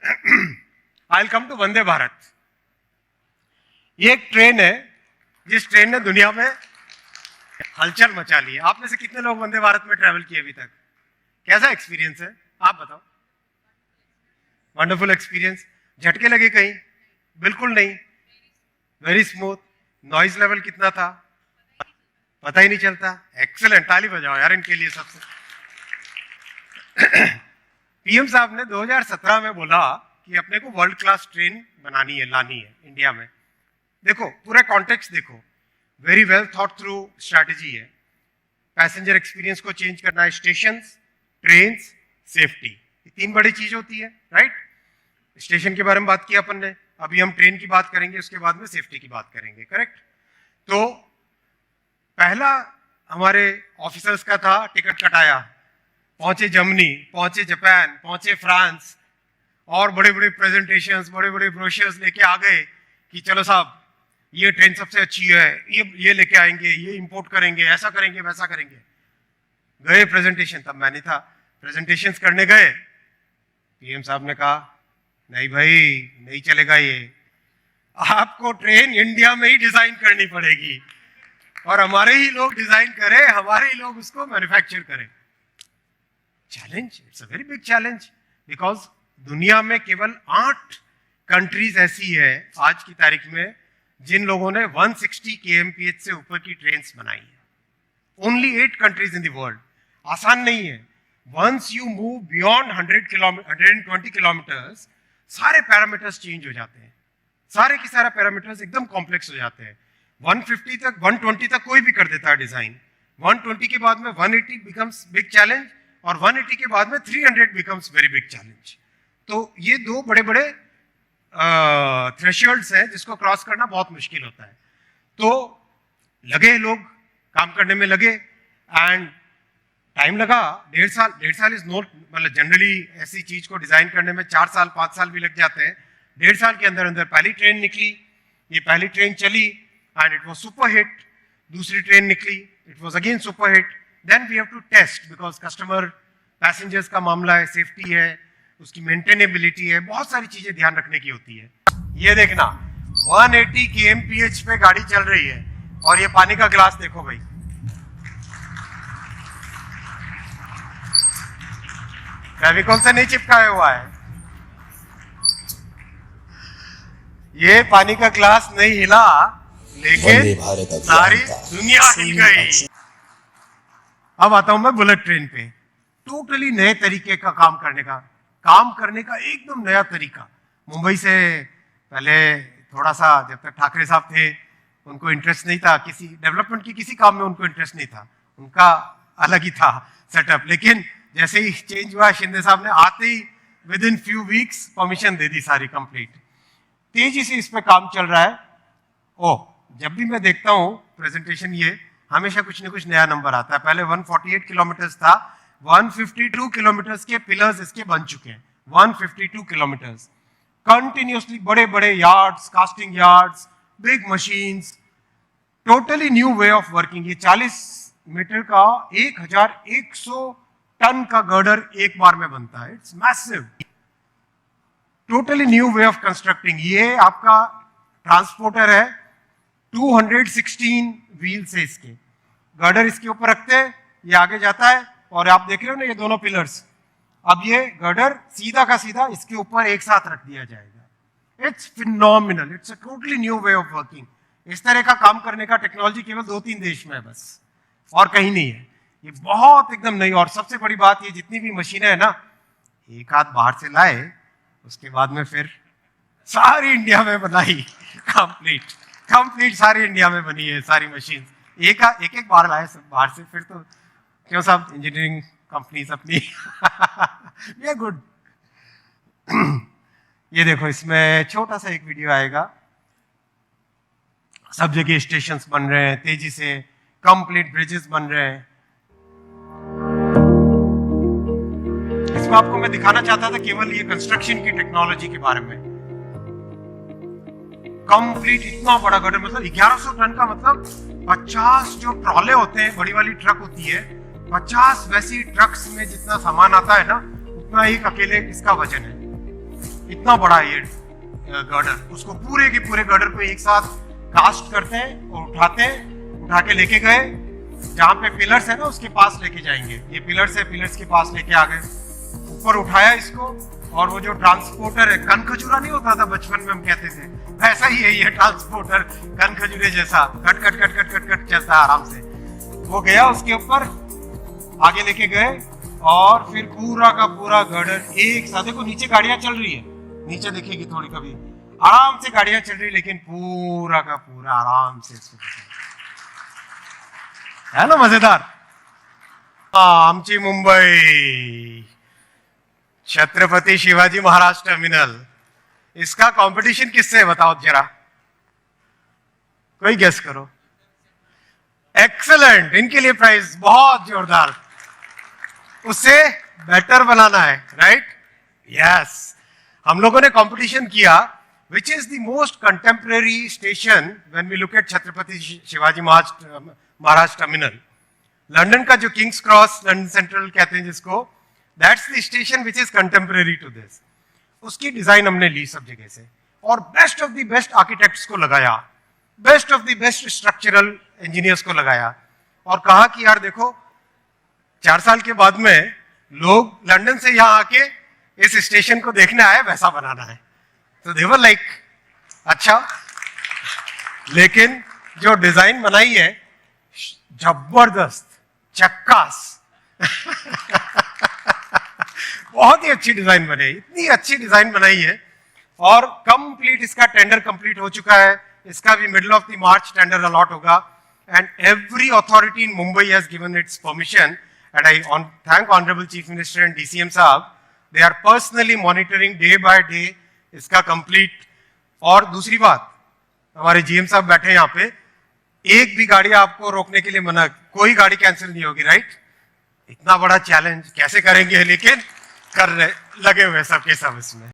I will come to Vande Bharat. ये एक train है जिस ट्रेन ने दुनिया में हलचल मचा ली है। आप में से कितने लोग वंदे भारत में ट्रेवल किए अभी तक? कैसा एक्सपीरियंस है आप बताओ? Wonderful experience. झटके लगे कहीं? बिल्कुल नहीं, वेरी स्मूथ। नॉइज लेवल कितना था? पता ही नहीं चलता। एक्सीलेंट, ताली बजाओ यार इनके लिए सबसे। पीएम साहब ने 2017 में बोला कि अपने को वर्ल्ड क्लास ट्रेन बनानी है, लानी है इंडिया में। देखो पूरा कॉन्टेक्स्ट देखो, very well thought through strategy है। पैसेंजर एक्सपीरियंस को चेंज करना है, स्टेशंस, ट्रेन्स, सेफ्टी, ये तीन बड़ी चीज होती है, राइट? स्टेशन के बारे में बात किया अपन ने, अभी हम ट्रेन की बात करेंगे, उसके बाद में सेफ्टी की बात करेंगे, करेक्ट? तो पहला हमारे ऑफिसर्स का था, टिकट कटाया, पहुंचे जर्मनी, पहुंचे जापान, पहुंचे फ्रांस, और बड़े बड़े प्रेजेंटेशंस, बड़े बड़े ब्रोशर्स लेके आ गए कि चलो साहब ये ट्रेन सबसे अच्छी है, ये लेके आएंगे, ये इंपोर्ट करेंगे, ऐसा करेंगे, वैसा करेंगे। गए प्रेजेंटेशन, तब मैं नहीं था, प्रेजेंटेशंस करने गए, पीएम साहब ने कहा नहीं भाई नहीं चलेगा, ये आपको ट्रेन इंडिया में ही डिजाइन करनी पड़ेगी और हमारे ही लोग डिजाइन करें, हमारे ही लोग उसको मैन्युफैक्चर करें। Challenge, it's a very big challenge, because दुनिया में केवल 8 कंट्रीज ऐसी है आज की तारीख में जिन लोगों ने 160 kmph से ऊपर की ट्रेन्स बनाई है। Only 8 countries in the world. आसान नहीं है। Once you move beyond 120 kilometres, सारे पैरामीटर्स चेंज हो जाते हैं, सारे के सारे पैरामीटर्स एकदम कॉम्प्लेक्स हो जाते हैं। 150 तक, 120 तक कोई भी कर देता है डिजाइन, 120 के बाद में 180 बिकम्स बिग चैलेंज, और 180 के बाद में 300 बिकम्स वेरी बिग चैलेंज। तो ये दो बड़े बड़े थ्रेशोल्ड्स हैं जिसको क्रॉस करना बहुत मुश्किल होता है। तो लगे लोग काम करने में, लगे, एंड टाइम लगा, 1.5 साल इज नॉट, मतलब जनरली ऐसी चीज को डिजाइन करने में 4 साल 5 साल भी लग जाते हैं। 1.5 साल के अंदर अंदर पहली ट्रेन निकली, ये पहली ट्रेन चली and it was super hit. दूसरी ट्रेन निकली, it was again super hit. Then we have to test, because customer passengers का मामला है, सेफ्टी है, उसकी मेंटेनेबिलिटी है, बहुत सारी चीजें ध्यान रखने की होती है। ये देखना 180 kmph पे गाड़ी चल रही है, और ये पानी का ग्लास देखो भाई, फेविकोल से नहीं चिपकाया हुआ है, ये पानी का ग्लास नहीं हिला, लेकिन सारी दुनिया हिल गई। अब आता हूं मैं बुलेट ट्रेन पे। टोटली नए तरीके का काम करने का एकदम नया तरीका। मुंबई से पहले थोड़ा सा, जब तक ठाकरे साहब थे उनको इंटरेस्ट नहीं था किसी डेवलपमेंट की, किसी काम में उनको इंटरेस्ट नहीं था, उनका अलग ही था सेटअप। लेकिन जैसे ही चेंज हुआ, शिंदे साहब ने आते ही within few weeks permission दे दी सारी कंप्लीट। तेजी से इस पे काम चल रहा है। ओह, जब भी मैं देखता हूँ प्रेजेंटेशन, ये हमेशा कुछ न कुछ नया नंबर आता है। पहले 148 किलोमीटर था, 152 किलोमीटर के पिलर्स इसके बन चुके हैं। 152 किलोमीटर कंटिन्यूसली, बड़े बड़े yards, casting yards, big machines, totally new way of working. ये 40 मीटर का 1100 टन का गर्डर एक बार में बनता है। It's massive, totally new way of constructing. ये आपका ट्रांसपोर्टर है, 216 व्हील्स है इसके, गर्डर इसके ऊपर रखते हैं, ये आगे जाता है, और आप देख रहे हो ना ये दोनों पिलर्स, अब ये गर्डर सीधा का सीधा इसके ऊपर एक साथ रख दिया जाएगा। It's phenomenal, it's a totally new way of working. इस तरह का काम करने का टेक्नोलॉजी केवल 2-3 देश में है बस, और कहीं नहीं है। ये बहुत एकदम नई, और सबसे बड़ी बात, ये जितनी भी मशीनें है ना, एक आध बाहर से लाए, उसके बाद में फिर सारी इंडिया में बनाई, कंप्लीट सारी इंडिया में बनी है सारी मशीन। एक बार लाए सब बाहर से, फिर तो क्यों साहब, इंजीनियरिंग कंपनीज अपनी ये गुड। ये देखो, इसमें छोटा सा एक वीडियो आएगा। सब जगह स्टेशंस बन रहे हैं तेजी से, कंप्लीट ब्रिजेस बन रहे हैं। इसमें आपको मैं दिखाना चाहता था केवल ये कंस्ट्रक्शन की टेक्नोलॉजी के बारे में। कंप्लीट इतना बड़ा गर्डर, मतलब 1100 टन का, मतलब 50 जो ट्रॉले होते हैं, बड़ी वाली ट्रक होती है, 50 वैसी ट्रक्स में जितना सामान आता है ना, उतना एक अकेले इसका वजन है। इतना इतना बड़ा ये गर्डर, उसको पूरे के पूरे गर्डर पे एक साथ कास्ट करते हैं और उठा के लेके गए जहां पे पिलर्स है ना उसके पास लेके जाएंगे। ये पिलर्स है, पिलर्स के पास लेके आ गए, ऊपर उठाया इसको, और वो जो ट्रांसपोर्टर है, कन खजूरा नहीं होता था बचपन में हम कहते थे, वैसा ही है ये ट्रांसपोर्टर, कन खजूरे जैसा cut cut cut cut cut cut चलता है आराम से। वो गया उसके ऊपर, आगे लेके गए, और फिर पूरा का पूरा गर्डर एक साथ, देखो नीचे गाड़ियां चल रही है, नीचे दिखेगी थोड़ी, कभी आराम से गाड़ियां चल रही, लेकिन पूरा का पूरा आराम से है ना, मजेदार। आमची मुंबई छत्रपति शिवाजी महाराज टर्मिनल, इसका कंपटीशन किससे है बताओ जरा, कोई गेस करो। एक्सेलेंट, इनके लिए प्राइज बहुत जोरदार, उससे बेटर बनाना है, राइट? यस, हम लोगों ने कंपटीशन किया which is the most contemporary station when we look at Chhatrapati Shivaji Maharaj terminal. London का जो किंग्स क्रॉस, लंदन सेंट्रल कहते हैं जिसको, that's the station which is contemporary to this. उसकी डिजाइन हमने ली सब जगह से, और best of the best architects को लगाया, best of the best structural engineers को लगाया, और कहा कि यार देखो 4 साल के बाद में लोग लंदन से यहां आके इस स्टेशन को देखने आए, वैसा बनाना है। तो दे वर लाइक अच्छा, लेकिन जो डिजाइन बनाई है जबरदस्त, चक्कास बहुत ही अच्छी डिजाइन बनी, इतनी अच्छी डिजाइन बनाई है, और कंप्लीट इसका टेंडर कंप्लीट हो चुका है, इसका भी middle of the March tender allot होगा, and every authority in Mumbai has given its permission, and I thank honourable chief minister and DCM sahab, they are personally monitoring day by day इसका complete. और दूसरी बात, हमारे जीएम साहब बैठे यहाँ पे, एक भी गाड़ी आपको रोकने के लिए मना, कोई गाड़ी कैंसिल नहीं होगी, राइट? इतना बड़ा चैलेंज कैसे करेंगे, लेकिन कर रहे, लगे हुए सबके सब इसमें।